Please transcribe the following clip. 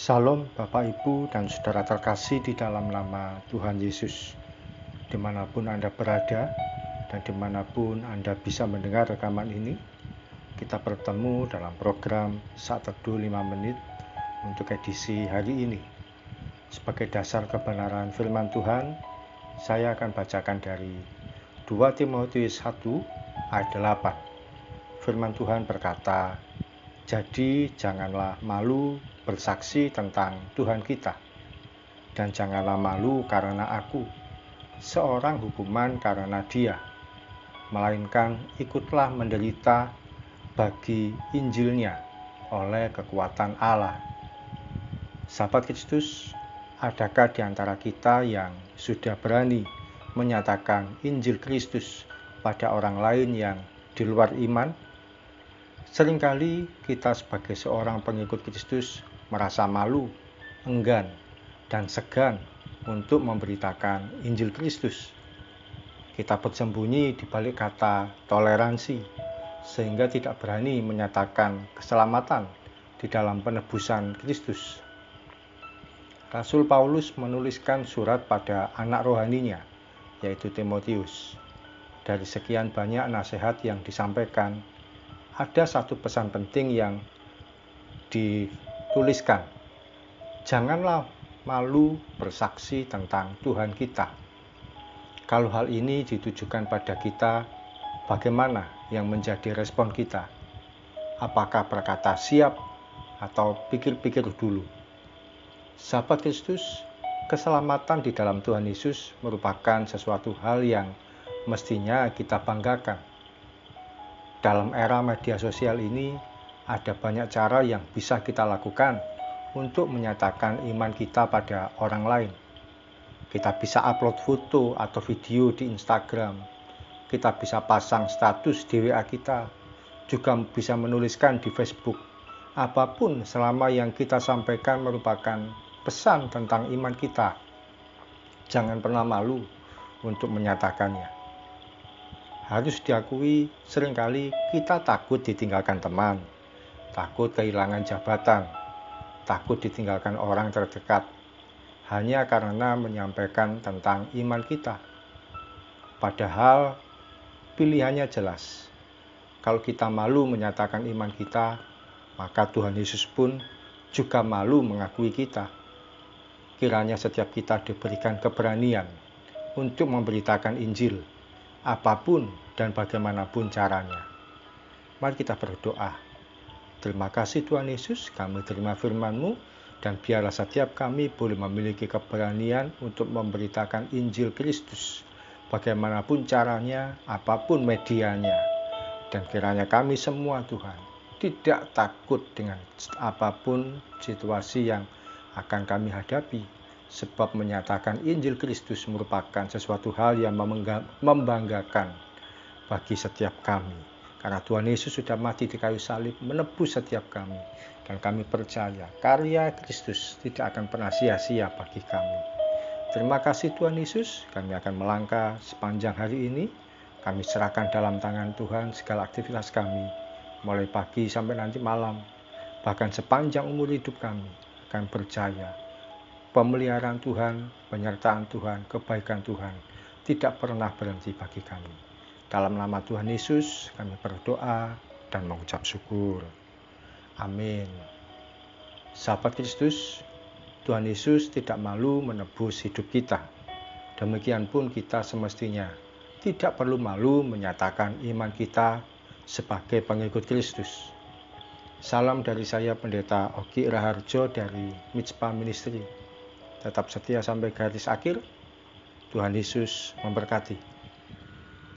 Salam Bapak Ibu dan Saudara terkasih di dalam nama Tuhan Yesus. Dimanapun Anda berada dan dimanapun Anda bisa mendengar rekaman ini, kita bertemu dalam program Saat Teduh 5 Menit untuk edisi hari ini. Sebagai dasar kebenaran firman Tuhan, saya akan bacakan dari 2 Timotius 1 ayat 8. Firman Tuhan berkata, "Jadi janganlah malu bersaksi tentang Tuhan kita, dan janganlah malu karena aku, seorang hukuman karena Dia, melainkan ikutlah menderita bagi Injilnya oleh kekuatan Allah." Sahabat Kristus, adakah di antara kita yang sudah berani menyatakan Injil Kristus pada orang lain yang di luar iman? Seringkali kita sebagai seorang pengikut Kristus merasa malu, enggan, dan segan untuk memberitakan Injil Kristus. Kita bersembunyi di balik kata toleransi, sehingga tidak berani menyatakan keselamatan di dalam penebusan Kristus. Rasul Paulus menuliskan surat pada anak rohaninya, yaitu Timotius. Dari sekian banyak nasihat yang disampaikan, ada satu pesan penting yang dituliskan. Janganlah malu bersaksi tentang Tuhan kita. Kalau hal ini ditujukan pada kita, bagaimana yang menjadi respon kita? Apakah berkata siap atau pikir-pikir dulu? Sahabat Kristus, keselamatan di dalam Tuhan Yesus merupakan sesuatu hal yang mestinya kita banggakan. Dalam era media sosial ini, ada banyak cara yang bisa kita lakukan untuk menyatakan iman kita pada orang lain. Kita bisa upload foto atau video di Instagram. Kita bisa pasang status di WA kita. Juga bisa menuliskan di Facebook. Apapun selama yang kita sampaikan merupakan pesan tentang iman kita. Jangan pernah malu untuk menyatakannya. Harus diakui, seringkali kita takut ditinggalkan teman, takut kehilangan jabatan, takut ditinggalkan orang terdekat, hanya karena menyampaikan tentang iman kita. Padahal pilihannya jelas. Kalau kita malu menyatakan iman kita, maka Tuhan Yesus pun juga malu mengakui kita. Kiranya setiap kita diberikan keberanian untuk memberitakan Injil, apapun dan bagaimanapun caranya. Mari kita berdoa. Terima kasih Tuhan Yesus, kami terima firman-Mu, dan biarlah setiap kami boleh memiliki keberanian untuk memberitakan Injil Kristus, bagaimanapun caranya, apapun medianya. Dan kiranya kami semua Tuhan, tidak takut dengan apapun situasi yang akan kami hadapi, sebab menyatakan Injil Kristus merupakan sesuatu hal yang membanggakan bagi setiap kami. Karena Tuhan Yesus sudah mati di kayu salib menebus setiap kami. Dan kami percaya karya Kristus tidak akan pernah sia-sia bagi kami. Terima kasih Tuhan Yesus, kami akan melangkah sepanjang hari ini. Kami serahkan dalam tangan Tuhan segala aktivitas kami, mulai pagi sampai nanti malam. Bahkan sepanjang umur hidup kami akan percaya pemeliharaan Tuhan, penyertaan Tuhan, kebaikan Tuhan tidak pernah berhenti bagi kami. Dalam nama Tuhan Yesus kami berdoa dan mengucap syukur. Amin. Sahabat Kristus, Tuhan Yesus tidak malu menebus hidup kita. Demikian pun kita semestinya tidak perlu malu menyatakan iman kita sebagai pengikut Kristus. Salam dari saya Pendeta Ogi Raharjo dari Mitspa Ministry. Tetap setia sampai garis akhir. Tuhan Yesus memberkati.